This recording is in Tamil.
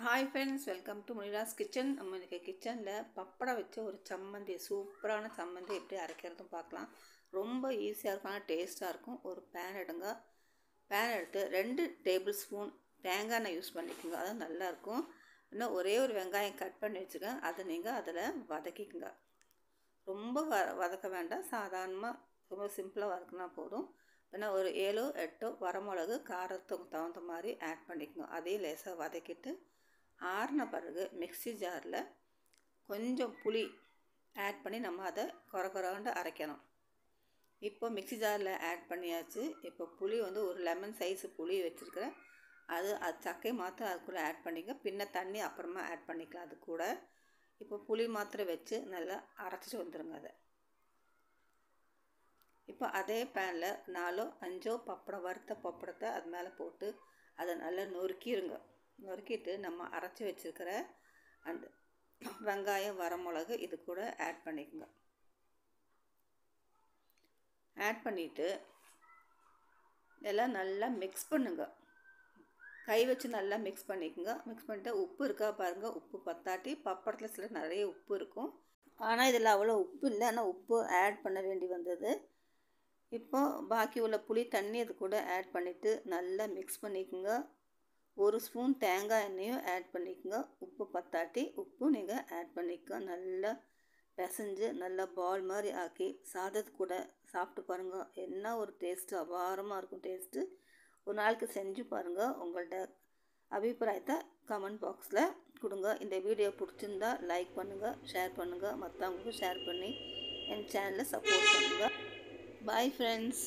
Hi friends, welcome to Munira's kitchen. நம்ம இன்றைக்கி கிச்சனில் பப்படம் வச்சு ஒரு சம்மந்தி, சூப்பரான சம்மந்தி எப்படி அரைக்கிறதும் பார்க்கலாம். ரொம்ப ஈஸியாக இருக்கும், ஆனால் டேஸ்ட்டாக இருக்கும். ஒரு பேன் எடுங்க. பேன் எடுத்து 2 டேபிள் ஸ்பூன் தேங்காய் எண்ணெய் யூஸ் பண்ணிக்கோங்க, அதுவும் நல்லாயிருக்கும். இன்னும் ஒரே ஒரு வெங்காயம் கட் பண்ணி வச்சுக்கோங்க, அதை நீங்கள் அதில் வதக்கிக்கோங்க. ரொம்ப வதக்க வேண்டாம், சாதாரணமாக ரொம்ப சிம்பிளாக வதக்கினா போதும். ஏன்னா ஒரு 7-8 வரமிளகு காரத்துக்கு தகுந்த மாதிரி ஆட் பண்ணிக்கோங்க. அதையும் லேசாக வதக்கிட்டு ஆறின பிறகு மிக்ஸி ஜாரில் கொஞ்சம் புளி ஆட் பண்ணி நம்ம அதை கொரகொரண்டு அரைக்கணும். இப்போ மிக்ஸி ஜாரில் ஆட் பண்ணியாச்சு. இப்போ புளி வந்து ஒரு லெமன் சைஸு புளி வச்சுருக்கிறேன். அது சக்கை மாத்திரம் அதுக்குள்ளே ஆட் பண்ணிக்க, பின்ன தண்ணி அப்புறமா ஆட் பண்ணிக்கலாம் அது கூட. இப்போ புளி மாத்திரம் வச்சு நல்லா அரைச்சிட்டு வந்துடுங்க அதை. இப்போ அதே பேனில் 4-5 பப்படம், வறுத்த பப்படத்தை அது மேலே போட்டு அதை நல்லா நொறுக்கிட்டு நம்ம அரைச்சி வச்சுருக்கிற அந்த வெங்காயம் வரமிளகு இது கூட ஆட் பண்ணிக்கோங்க. ஆட் பண்ணிவிட்டு எல்லாம் நல்லா மிக்ஸ் பண்ணுங்க. கை வச்சு நல்லா மிக்ஸ் பண்ணிக்கோங்க. மிக்ஸ் பண்ணிவிட்டு உப்பு இருக்கா பாருங்கள். உப்பு பத்தாட்டி, பப்படத்தில் சில நிறைய உப்பு இருக்கும், ஆனால் இதில் அவ்வளோ உப்பு இல்லை, ஆனால் உப்பு ஆட் பண்ண வேண்டி வந்தது. இப்போ பாக்கி உள்ள புளி தண்ணி அது கூட ஆட் பண்ணிவிட்டு நல்லா மிக்ஸ் பண்ணிக்கோங்க. 1 ஸ்பூன் தேங்காய் எண்ணெயும் ஆட் பண்ணிக்கோங்க. உப்பு பத்தாட்டி உப்பு நீங்கள் ஆட் பண்ணிக்கோங்க. நல்லா பிசைஞ்சு நல்லா பால் மாதிரி ஆக்கி சாதத்து கூட சாப்பிட்டு பாருங்கள். என்ன ஒரு டேஸ்ட்டு, அபாரமாக இருக்கும் டேஸ்ட்டு. ஒரு நாளைக்கு செஞ்சு பாருங்கள். உங்கள்கிட்ட அபிப்பிராயத்தை கமெண்ட் பாக்ஸில் கொடுங்க. இந்த வீடியோ பிடிச்சிருந்தா லைக் பண்ணுங்கள், ஷேர் பண்ணுங்கள், மற்றவங்களுக்கும் ஷேர் பண்ணி என் சேனலை சப்போர்ட் பண்ணுங்கள். Bye friends.